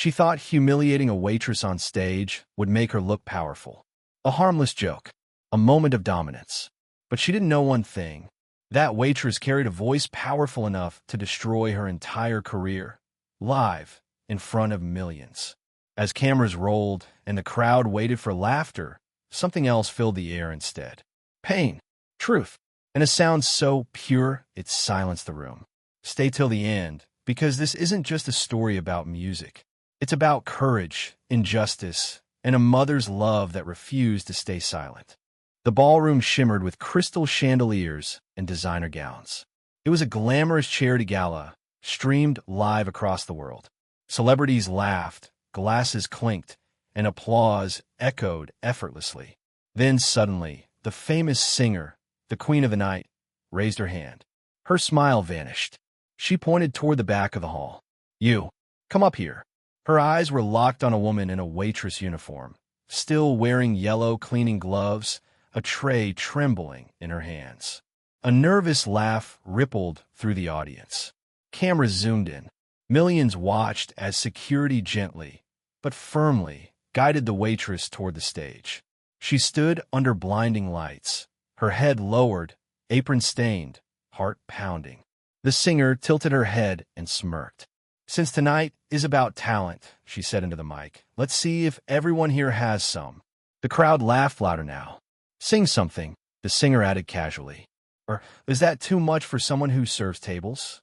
She thought humiliating a waitress on stage would make her look powerful. A harmless joke, a moment of dominance. But she didn't know one thing. That waitress carried a voice powerful enough to destroy her entire career, live, in front of millions. As cameras rolled and the crowd waited for laughter, something else filled the air instead. Pain, truth, and a sound so pure it silenced the room. Stay till the end, because this isn't just a story about music. It's about courage, injustice, and a mother's love that refused to stay silent. The ballroom shimmered with crystal chandeliers and designer gowns. It was a glamorous charity gala, streamed live across the world. Celebrities laughed, glasses clinked, and applause echoed effortlessly. Then suddenly, the famous singer, the queen of the night, raised her hand. Her smile vanished. She pointed toward the back of the hall. "You, come up here." Her eyes were locked on a woman in a waitress uniform, still wearing yellow cleaning gloves, a tray trembling in her hands. A nervous laugh rippled through the audience. Cameras zoomed in. Millions watched as security gently, but firmly, guided the waitress toward the stage. She stood under blinding lights, her head lowered, apron stained, heart pounding. The singer tilted her head and smirked. "Since tonight is about talent," she said into the mic, "let's see if everyone here has some." The crowd laughed louder now. "Sing something," the singer added casually. "Or is that too much for someone who serves tables?"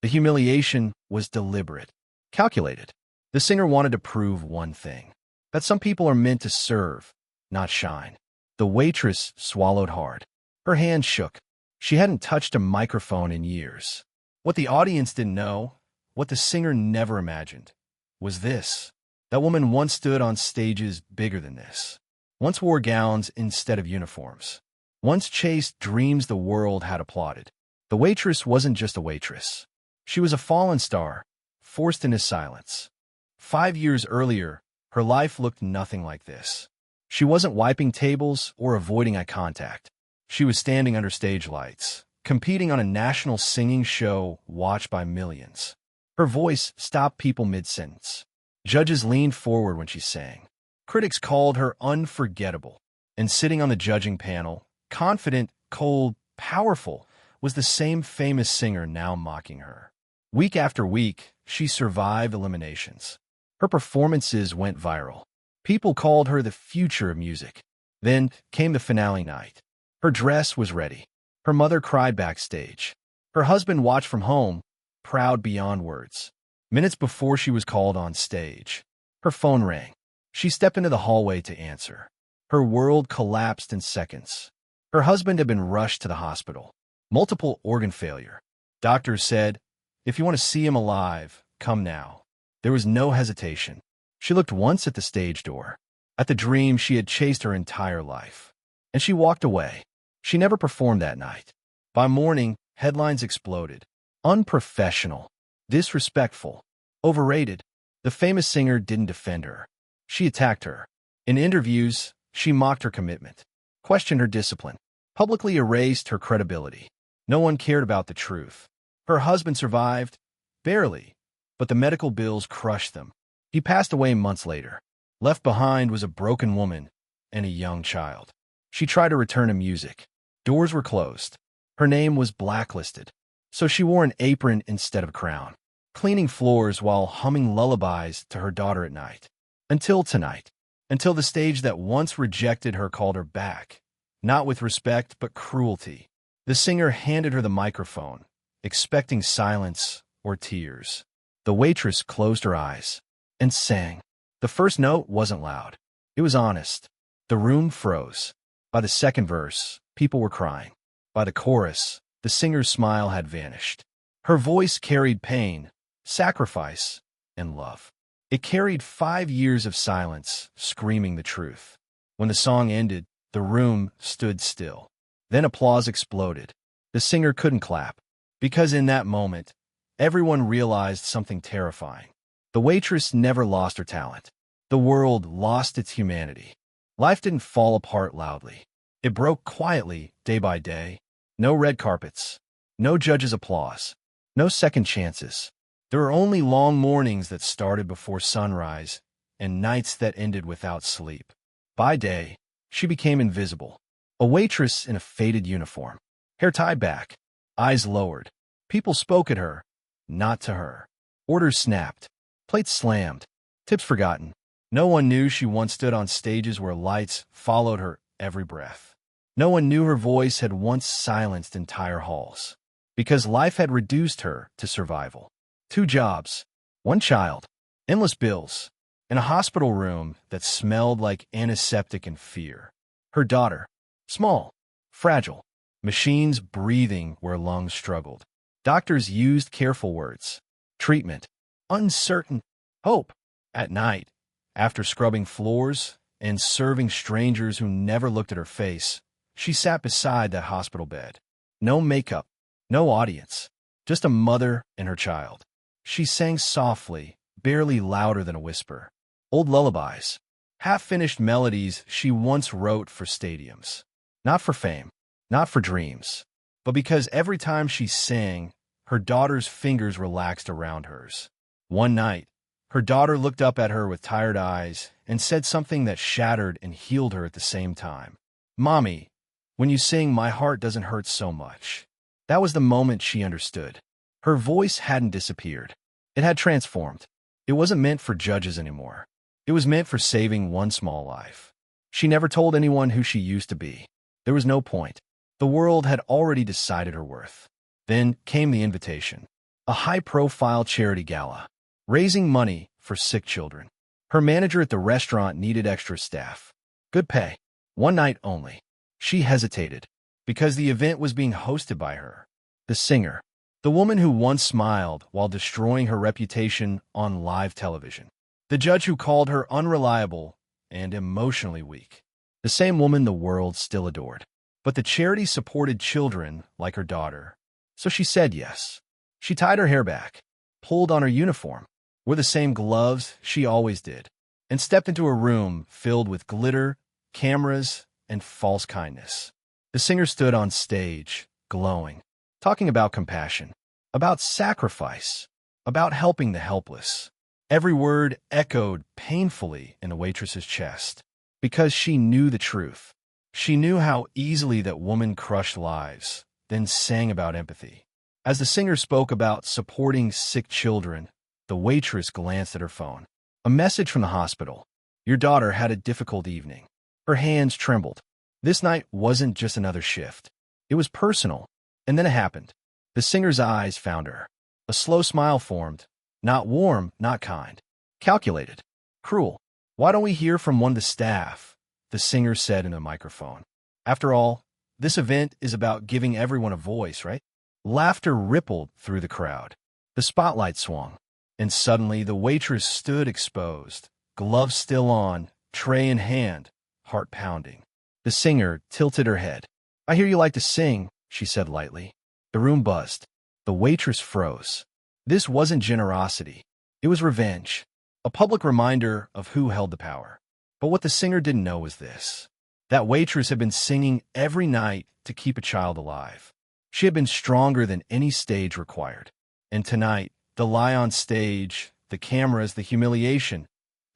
The humiliation was deliberate, calculated. The singer wanted to prove one thing, that some people are meant to serve, not shine. The waitress swallowed hard. Her hand shook. She hadn't touched a microphone in years. What the audience didn't know, what the singer never imagined, was this. That woman once stood on stages bigger than this. Once wore gowns instead of uniforms. Once chased dreams the world had applauded. The waitress wasn't just a waitress. She was a fallen star, forced into silence. 5 years earlier, her life looked nothing like this. She wasn't wiping tables or avoiding eye contact. She was standing under stage lights, competing on a national singing show watched by millions. Her voice stopped people mid-sentence. Judges leaned forward when she sang. Critics called her unforgettable. And sitting on the judging panel, confident, cold, powerful, was the same famous singer now mocking her. Week after week, she survived eliminations. Her performances went viral. People called her the future of music. Then came the finale night. Her dress was ready. Her mother cried backstage. Her husband watched from home, proud beyond words. Minutes before she was called on stage, her phone rang. She stepped into the hallway to answer. Her world collapsed in seconds. Her husband had been rushed to the hospital. Multiple organ failure. Doctors said, "If you want to see him alive, come now." There was no hesitation. She looked once at the stage door, at the dream she had chased her entire life. And she walked away. She never performed that night. By morning, headlines exploded. Unprofessional, disrespectful, overrated. The famous singer didn't defend her. She attacked her. In interviews, she mocked her commitment, questioned her discipline, publicly erased her credibility. No one cared about the truth. Her husband survived, barely, but the medical bills crushed them. He passed away months later. Left behind was a broken woman and a young child. She tried to return to music. Doors were closed. Her name was blacklisted. So she wore an apron instead of a crown, cleaning floors while humming lullabies to her daughter at night. Until tonight. Until the stage that once rejected her called her back. Not with respect, but cruelty. The singer handed her the microphone, expecting silence or tears. The waitress closed her eyes and sang. The first note wasn't loud. It was honest. The room froze. By the second verse, people were crying. By the chorus, the singer's smile had vanished. Her voice carried pain, sacrifice, and love. It carried 5 years of silence, screaming the truth. When the song ended, the room stood still. Then applause exploded. The singer couldn't clap, because in that moment, everyone realized something terrifying. The waitress never lost her talent. The world lost its humanity. Life didn't fall apart loudly. It broke quietly, day by day. No red carpets. No judges' applause. No second chances. There are only long mornings that started before sunrise and nights that ended without sleep. By day, she became invisible, a waitress in a faded uniform, hair tied back, eyes lowered. People spoke at her, not to her. Orders snapped, plates slammed, tips forgotten. No one knew she once stood on stages where lights followed her every breath. No one knew her voice had once silenced entire halls, because life had reduced her to survival. 2 jobs, 1 child, endless bills, in a hospital room that smelled like antiseptic and fear. Her daughter, small, fragile, machines breathing where lungs struggled. Doctors used careful words. Treatment, uncertain, hope. At night, after scrubbing floors and serving strangers who never looked at her face, she sat beside that hospital bed. No makeup, no audience, just a mother and her child. She sang softly, barely louder than a whisper. Old lullabies, half-finished melodies she once wrote for stadiums. Not for fame, not for dreams, but because every time she sang, her daughter's fingers relaxed around hers. One night, her daughter looked up at her with tired eyes and said something that shattered and healed her at the same time. "Mommy, when you sing, my heart doesn't hurt so much." That was the moment she understood. Her voice hadn't disappeared. It had transformed. It wasn't meant for judges anymore. It was meant for saving one small life. She never told anyone who she used to be. There was no point. The world had already decided her worth. Then came the invitation. A high-profile charity gala, raising money for sick children. Her manager at the restaurant needed extra staff. Good pay. 1 night only. She hesitated, because the event was being hosted by her. The singer. The woman who once smiled while destroying her reputation on live television. The judge who called her unreliable and emotionally weak. The same woman the world still adored. But the charity supported children like her daughter. So she said yes. She tied her hair back, pulled on her uniform, wore the same gloves she always did, and stepped into a room filled with glitter, cameras, and false kindness. The singer stood on stage, glowing, talking about compassion, about sacrifice, about helping the helpless. Every word echoed painfully in the waitress's chest, because she knew the truth. She knew how easily that woman crushed lives, then sang about empathy. As the singer spoke about supporting sick children, the waitress glanced at her phone. A message from the hospital. Your daughter had a difficult evening. Her hands trembled. This night wasn't just another shift. It was personal. And then it happened. The singer's eyes found her. A slow smile formed. Not warm, not kind. Calculated. Cruel. Why don't we hear from one of the staff? The singer said in a microphone. After all, this event is about giving everyone a voice, right? Laughter rippled through the crowd. The spotlight swung, and suddenly the waitress stood exposed, gloves still on, tray in hand, heart pounding. The singer tilted her head. I hear you like to sing, she said lightly. The room buzzed. The waitress froze. This wasn't generosity. It was revenge, a public reminder of who held the power. But what the singer didn't know was this. That waitress had been singing every night to keep a child alive. She had been stronger than any stage required. And tonight, the lie on stage, the cameras, the humiliation,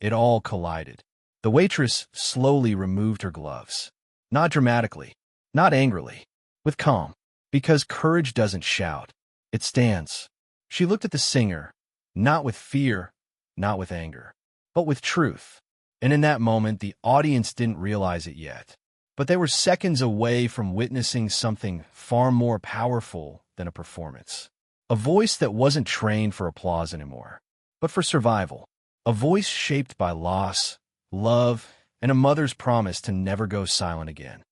it all collided. The waitress slowly removed her gloves. Not dramatically, not angrily, with calm. Because courage doesn't shout. It stands. She looked at the singer, not with fear, not with anger, but with truth. And in that moment, the audience didn't realize it yet. But they were seconds away from witnessing something far more powerful than a performance. A voice that wasn't trained for applause anymore, but for survival. A voice shaped by loss, love, and a mother's promise to never go silent again.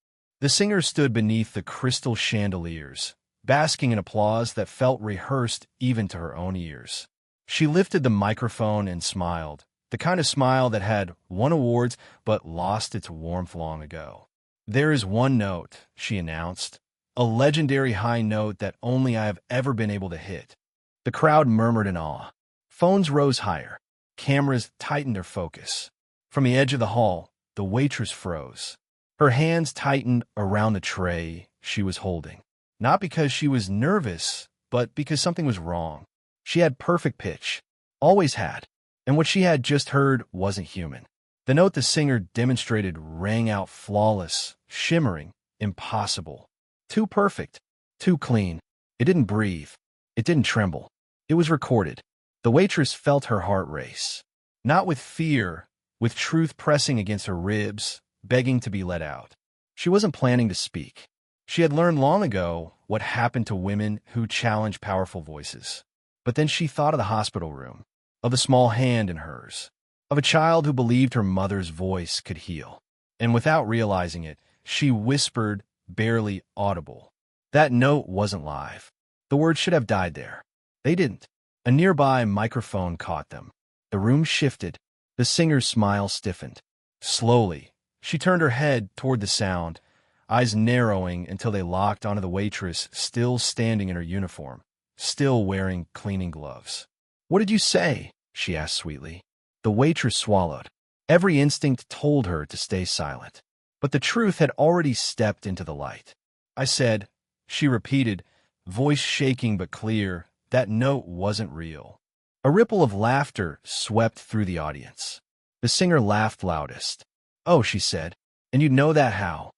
The singer stood beneath the crystal chandeliers, basking in applause that felt rehearsed even to her own ears. She lifted the microphone and smiled, the kind of smile that had won awards but lost its warmth long ago. There is one note, she announced, a legendary high note that only I have ever been able to hit. The crowd murmured in awe. Phones rose higher. Cameras tightened their focus. From the edge of the hall, the waitress froze. Her hands tightened around the tray she was holding. Not because she was nervous, but because something was wrong. She had perfect pitch. Always had. And what she had just heard wasn't human. The note the singer demonstrated rang out flawless, shimmering, impossible. Too perfect. Too clean. It didn't breathe. It didn't tremble. It was recorded. The waitress felt her heart race. Not with fear, with truth pressing against her ribs, begging to be let out. She wasn't planning to speak. She had learned long ago what happened to women who challenge powerful voices. But then she thought of the hospital room, of the small hand in hers, of a child who believed her mother's voice could heal. And without realizing it, she whispered, barely audible. That note wasn't live. The words should have died there. They didn't. A nearby microphone caught them. The room shifted. The singer's smile stiffened. Slowly, she turned her head toward the sound, eyes narrowing until they locked onto the waitress still standing in her uniform, still wearing cleaning gloves. "What did you say?" she asked sweetly. The waitress swallowed. Every instinct told her to stay silent. But the truth had already stepped into the light. "I said," she repeated, voice shaking but clear, "that note wasn't real." A ripple of laughter swept through the audience. The singer laughed loudest. "Oh," she said, "and you'd know that how?"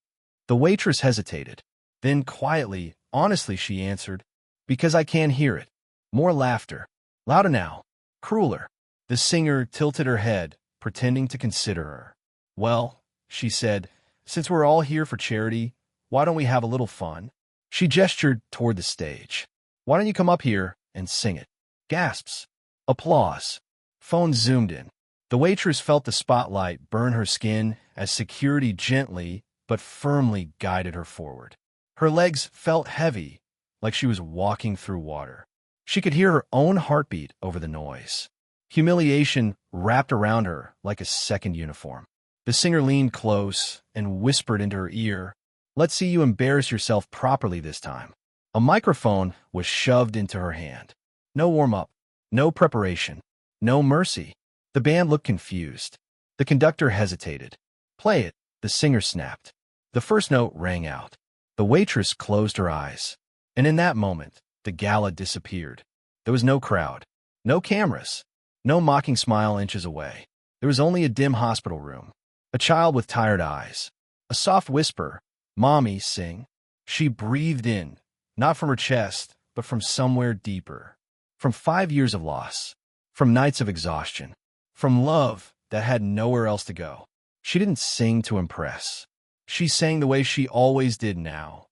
The waitress hesitated. Then quietly, honestly, she answered, "Because I can't hear it." More laughter. Louder now. Crueler. The singer tilted her head, pretending to consider her. "Well," she said, "since we're all here for charity, why don't we have a little fun?" She gestured toward the stage. "Why don't you come up here and sing it?" Gasps. Applause. Phone zoomed in. The waitress felt the spotlight burn her skin as security gently but firmly guided her forward. Her legs felt heavy, like she was walking through water. She could hear her own heartbeat over the noise. Humiliation wrapped around her like a second uniform. The singer leaned close and whispered into her ear, "Let's see you embarrass yourself properly this time." A microphone was shoved into her hand. No warm-up, no preparation, no mercy. The band looked confused. The conductor hesitated. "Play it," the singer snapped. The first note rang out. The waitress closed her eyes. And in that moment, the gala disappeared. There was no crowd, no cameras, no mocking smile inches away. There was only a dim hospital room, a child with tired eyes, a soft whisper, "Mommy, sing." She breathed in, not from her chest, but from somewhere deeper. From 5 years of loss, from nights of exhaustion, from love that had nowhere else to go. She didn't sing to impress. She sang the way she always did now.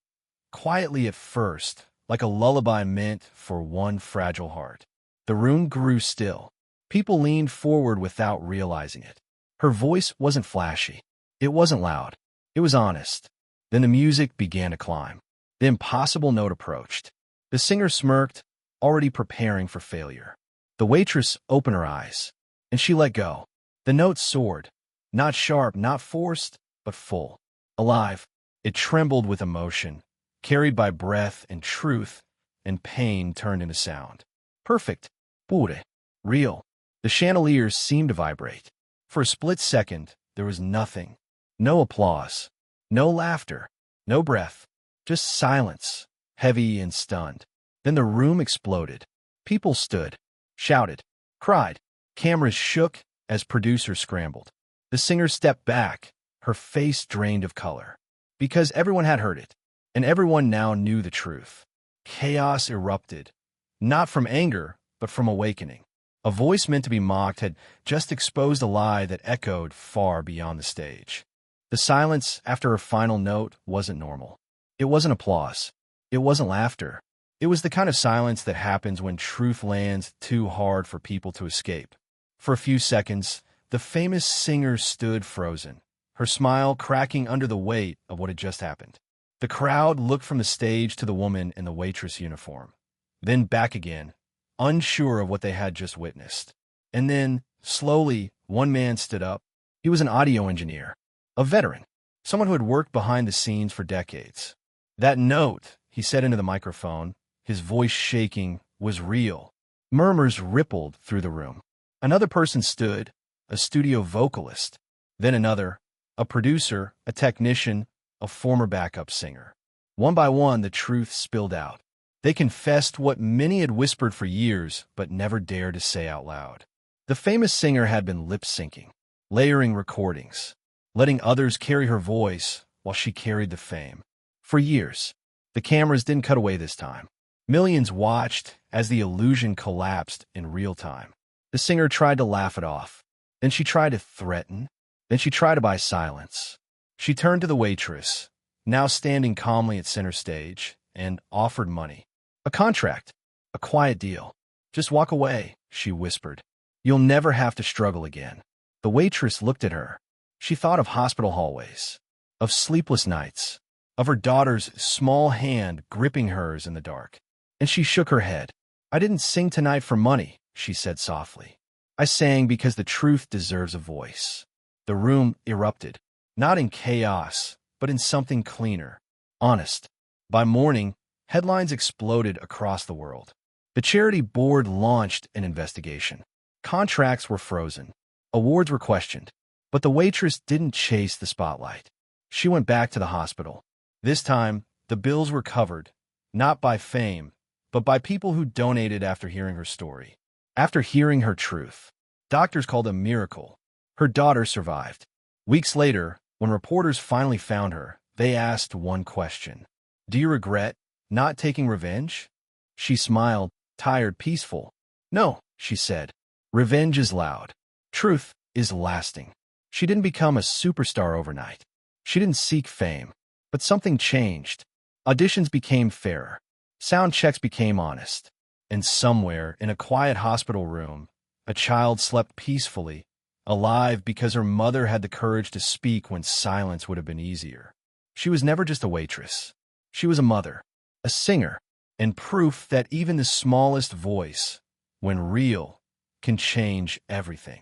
Quietly at first, like a lullaby meant for one fragile heart. The room grew still. People leaned forward without realizing it. Her voice wasn't flashy. It wasn't loud. It was honest. Then the music began to climb. The impossible note approached. The singer smirked, already preparing for failure. The waitress opened her eyes, and she let go. The note soared. Not sharp, not forced, but full. Alive. It trembled with emotion, carried by breath and truth, and pain turned into sound. Perfect. Pure. Real. The chandeliers seemed to vibrate. For a split second, there was nothing. No applause. No laughter. No breath. Just silence, heavy and stunned. Then the room exploded. People stood, shouted, cried. Cameras shook as producers scrambled. The singer stepped back, her face drained of color. Because everyone had heard it, and everyone now knew the truth. Chaos erupted, not from anger, but from awakening. A voice meant to be mocked had just exposed a lie that echoed far beyond the stage. The silence after her final note wasn't normal. It wasn't applause. It wasn't laughter. It was the kind of silence that happens when truth lands too hard for people to escape. For a few seconds, the famous singer stood frozen, her smile cracking under the weight of what had just happened. The crowd looked from the stage to the woman in the waitress uniform, then back again, unsure of what they had just witnessed. And then, slowly, one man stood up. He was an audio engineer, a veteran, someone who had worked behind the scenes for decades. "That note," he said into the microphone, his voice shaking, "was real." Murmurs rippled through the room. Another person stood, a studio vocalist. Then another, a producer, a technician, a former backup singer. One by one, the truth spilled out. They confessed what many had whispered for years but never dared to say out loud. The famous singer had been lip-syncing, layering recordings, letting others carry her voice while she carried the fame. For years, the cameras didn't cut away this time. Millions watched as the illusion collapsed in real time. The singer tried to laugh it off. Then she tried to threaten. Then she tried to buy silence. She turned to the waitress, now standing calmly at center stage, and offered money. A contract. A quiet deal. Just walk away, she whispered. You'll never have to struggle again. The waitress looked at her. She thought of hospital hallways, of sleepless nights, of her daughter's small hand gripping hers in the dark. And she shook her head. I didn't sing tonight for money, she said softly. I sang because the truth deserves a voice. The room erupted, not in chaos, but in something cleaner, honest. By morning, headlines exploded across the world. The charity board launched an investigation. Contracts were frozen. Awards were questioned. But the waitress didn't chase the spotlight. She went back to the hospital. This time, the bills were covered, not by fame, but by people who donated after hearing her story. After hearing her truth, doctors called it a miracle. Her daughter survived. Weeks later, when reporters finally found her, they asked one question. Do you regret not taking revenge? She smiled, tired, peaceful. No, she said. Revenge is loud. Truth is lasting. She didn't become a superstar overnight. She didn't seek fame. But something changed. Auditions became fairer. Sound checks became honest. And somewhere in a quiet hospital room, a child slept peacefully, alive because her mother had the courage to speak when silence would have been easier. She was never just a waitress. She was a mother, a singer, and proof that even the smallest voice, when real, can change everything.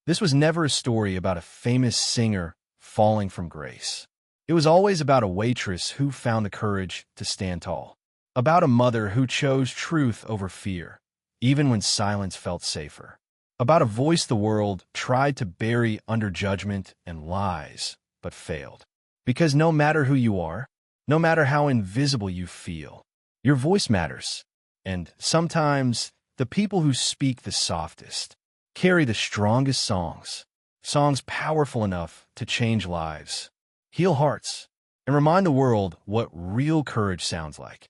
This was never a story about a famous singer falling from grace. It was always about a waitress who found the courage to stand tall. About a mother who chose truth over fear, even when silence felt safer. About a voice the world tried to bury under judgment and lies, but failed. Because no matter who you are, no matter how invisible you feel, your voice matters. And sometimes, the people who speak the softest carry the strongest songs. Songs powerful enough to change lives, heal hearts, and remind the world what real courage sounds like.